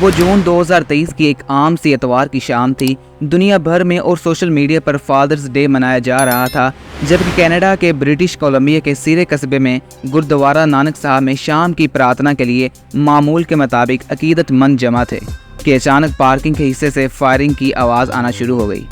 وہ جون 2023 کی ایک عام سی اتوار کی شام تھی۔ دنیا بھر میں اور سوشل میڈیا پر فادرز ڈے منایا جا رہا تھا، جبکہ کینیڈا کے برٹش کولمبیا کے سیرے قصبے میں گردوارہ نانک صاحب میں شام کی پرارتھنا کے لیے معمول کے مطابق عقیدت مند جمع تھے کہ اچانک پارکنگ کے حصے سے فائرنگ کی آواز آنا شروع ہو گئی۔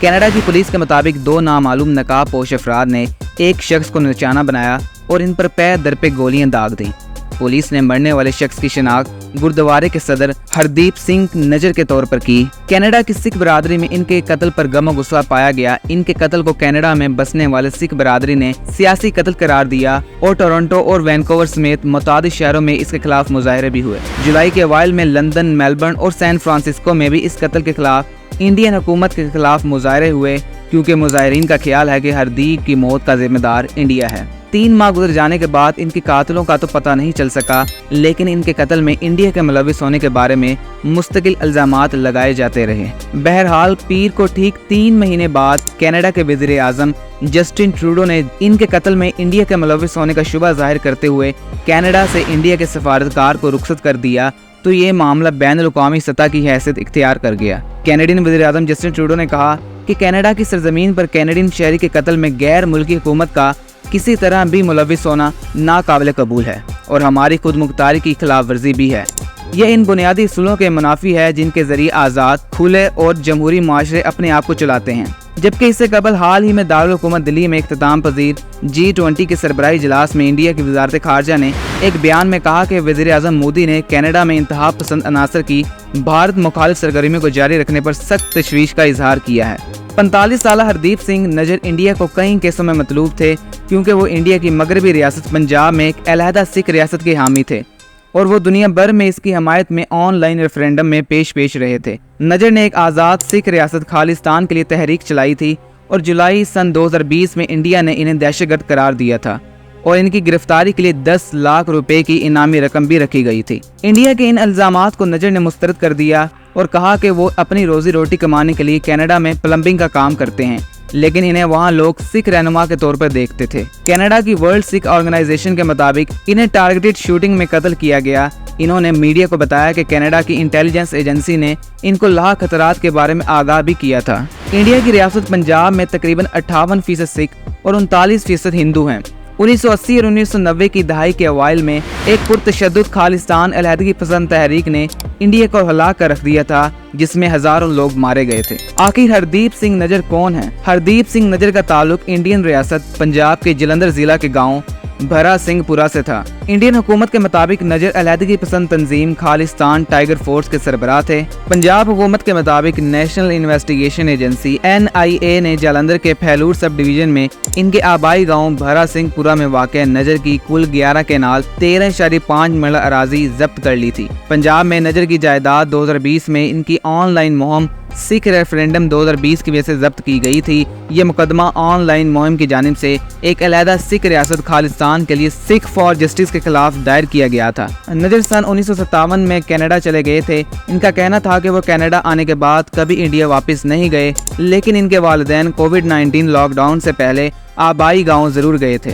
کینیڈا کی پولیس کے مطابق 2 نامعلوم نقاب پوش افراد نے ایک شخص کو نشانہ بنایا اور ان پر پے در پہ گولیاں داغ دیں۔ پولیس نے مرنے والے شخص کی شناخت گردوارے کے صدر ہردیپ سنگھ نجر کے طور پر کی۔ کینیڈا کی سکھ برادری میں ان کے قتل پر غم و غصہ پایا گیا۔ ان کے قتل کو کینیڈا میں بسنے والے سکھ برادری نے سیاسی قتل قرار دیا اور ٹورنٹو اور وینکوور سمیت متعدد شہروں میں اس کے خلاف مظاہرے بھی ہوئے۔ جولائی کے اوائل میں لندن، میلبرن اور سین فرانسسکو میں بھی اس قتل کے خلاف انڈین حکومت کے خلاف مظاہرے ہوئے، کیونکہ مظاہرین کا خیال ہے کہ ہردیپ کی موت کا ذمہ دار انڈیا ہے۔ 3 ماہ گزر جانے کے بعد ان کے قاتلوں کا تو پتہ نہیں چل سکا، لیکن ان کے قتل میں انڈیا کے ملوث ہونے کے بارے میں مستقل الزامات لگائے جاتے رہے۔ بہرحال پیر کو ٹھیک 3 مہینے بعد کینیڈا کے وزیر اعظم جسٹن ٹروڈو نے ان کے قتل میں انڈیا کے ملوث ہونے کا شبہ ظاہر کرتے ہوئے کینیڈا سے انڈیا کے سفارتکار کو رخصت کر دیا، تو یہ معاملہ بین الاقوامی سطح کی حیثیت اختیار کر گیا۔ کینیڈین وزیر اعظم جسٹن ٹروڈو نے کہا کہ کینیڈا کی سرزمین پر کینیڈین شہری کے قتل میں غیر ملکی حکومت کا کسی طرح بھی ملوث ہونا ناقابل قبول ہے اور ہماری خود مختاری کی خلاف ورزی بھی ہے۔ یہ ان بنیادی اصولوں کے منافی ہے جن کے ذریعے آزاد، کھلے اور جمہوری معاشرے اپنے آپ کو چلاتے ہیں۔ جبکہ اس سے قبل حال ہی میں دارالحکومت دلی میں اختتام پذیر G20 کے سربراہی اجلاس میں انڈیا کی وزارت خارجہ نے ایک بیان میں کہا کہ وزیر اعظم مودی نے کینیڈا میں انتہا پسند عناصر کی بھارت مخالف سرگرمیوں کو جاری رکھنے پر سخت تشویش کا اظہار کیا ہے۔ 45 سالہ ہردیپ سنگھ نجر انڈیا کو کئی کیسوں میں مطلوب تھے، کیونکہ وہ انڈیا کی مغربی ریاست پنجاب میں ایک علیحدہ سکھ ریاست کے حامی تھے اور وہ دنیا بھر میں اس کی حمایت میں آن لائن ریفرینڈم میں پیش رہے تھے۔ نجر نے ایک آزاد سکھ ریاست خالصتان کے لیے تحریک چلائی تھی اور جولائی سن 2020 میں انڈیا نے انہیں دہشت گرد قرار دیا تھا اور ان کی گرفتاری کے لیے 10 لاکھ روپے کی انعامی رقم بھی رکھی گئی تھی۔ انڈیا کے ان الزامات کو نجر نے مسترد کر دیا اور کہا کہ وہ اپنی روزی روٹی کمانے کے لیے کینیڈا میں پلمبنگ کا کام کرتے ہیں، لیکن انہیں وہاں لوگ سکھ رہنما کے طور پر دیکھتے تھے۔ کینیڈا کی ورلڈ سکھ آرگنائزیشن کے مطابق انہیں ٹارگیٹڈ شوٹنگ میں قتل کیا گیا۔ انہوں نے میڈیا کو بتایا کہ کینیڈا کی انٹیلیجنس ایجنسی نے ان کو لاحق خطرات کے بارے میں آگاہ بھی کیا تھا۔ انڈیا کی ریاست پنجاب میں تقریباً 58% سکھ اور 39% ہندو ہیں۔ 1980 اور 1990 کی دہائی کے اوائل میں ایک پرتشدد خالصتان علیحدگی پسند تحریک نے انڈیا کو ہلا کر رکھ دیا تھا، جس میں ہزاروں لوگ مارے گئے تھے۔ آخر ہردیپ سنگھ نجر کون ہیں؟ ہردیپ سنگھ نجر کا تعلق انڈین ریاست پنجاب کے جلندھر ضلع کے گاؤں بھرا سنگھ پورہ سے تھا۔ انڈین حکومت کے مطابق نجر علیحدگی پسند تنظیم خالصتان ٹائیگر فورس کے سربراہ تھے۔ پنجاب حکومت کے مطابق نیشنل انویسٹیگیشن ایجنسی NIA نے جلندھر کے پھیلور سب ڈویژن میں ان کے آبائی گاؤں بھرا سنگھ پورہ میں واقع نجر کی کل 11 کینال 13.5 مرلہ اراضی ضبط کر لی تھی۔ پنجاب میں نجر کی جائیداد 2020 میں ان کی آن لائن مہم سکھ ریفرینڈم 2020 کی وجہ سے ضبط کی گئی تھی۔ یہ مقدمہ آن لائن مہم کی جانب سے ایک علیحدہ سکھ ریاست خالصتان کے لیے سکھ فار جسٹس کے خلاف دائر کیا گیا تھا۔ نجر سن 1957 میں کینیڈا چلے گئے تھے۔ ان کا کہنا تھا کہ وہ کینیڈا آنے کے بعد کبھی انڈیا واپس نہیں گئے، لیکن ان کے والدین کووڈ-19 لاک ڈاؤن سے پہلے آبائی گاؤں ضرور گئے تھے۔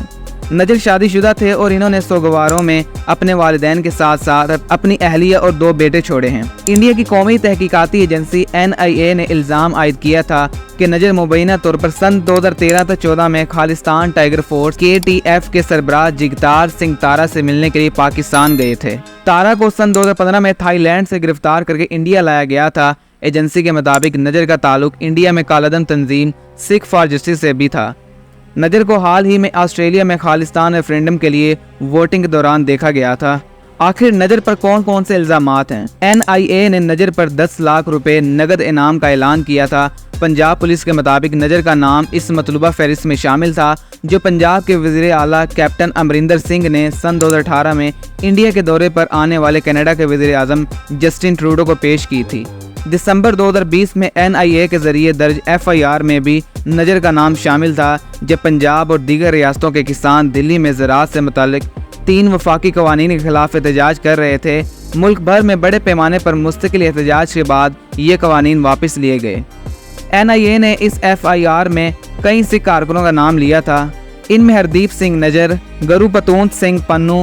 نجر شادی شدہ تھے اور انہوں نے سوگواروں میں اپنے والدین کے ساتھ ساتھ اپنی اہلیہ اور 2 بیٹے چھوڑے ہیں۔ انڈیا کی قومی تحقیقاتی ایجنسی NIA نے الزام عائد کیا تھا کہ نجر مبینہ طور پر سن 2013 تا 14 میں خالصتان ٹائیگر فورس KTF کے سربراہ جگتار سنگھ تارا سے ملنے کے لیے پاکستان گئے تھے۔ تارا کو سن 2015 میں تھائی لینڈ سے گرفتار کر کے انڈیا لایا گیا تھا۔ ایجنسی کے مطابق نجر کا تعلق انڈیا میں کالعدم تنظیم سکھ فار جسٹس سے بھی تھا۔ نجر کو حال ہی میں آسٹریلیا میں خالصتان ریفرینڈم کے لیے ووٹنگ کے دوران دیکھا گیا تھا۔ آخر نجر پر کون سے الزامات ہیں؟ NIA نے نجر پر 10 لاکھ روپے نقد انعام کا اعلان کیا تھا۔ پنجاب پولیس کے مطابق نجر کا نام اس مطلوبہ فہرست میں شامل تھا، جو پنجاب کے وزیر اعلیٰ کیپٹن امرندر سنگھ نے سن 2018 میں انڈیا کے دورے پر آنے والے کینیڈا کے وزیر اعظم جسٹن ٹروڈو کو پیش کی تھی۔ دسمبر 2020 میں NIA کے ذریعے درج FIR میں بھی نجر کا نام شامل تھا، جب پنجاب اور دیگر ریاستوں کے کسان دلی میں زراعت سے متعلق 3 وفاقی قوانین کے خلاف احتجاج کر رہے تھے۔ ملک بھر میں بڑے پیمانے پر مستقل احتجاج کے بعد یہ قوانین واپس لیے گئے۔ NIA نے اس FIR میں کئی سکھ کارکنوں کا نام لیا تھا۔ ان میں ہردیپ سنگھ نجر، گرو پتونت سنگھ پنو،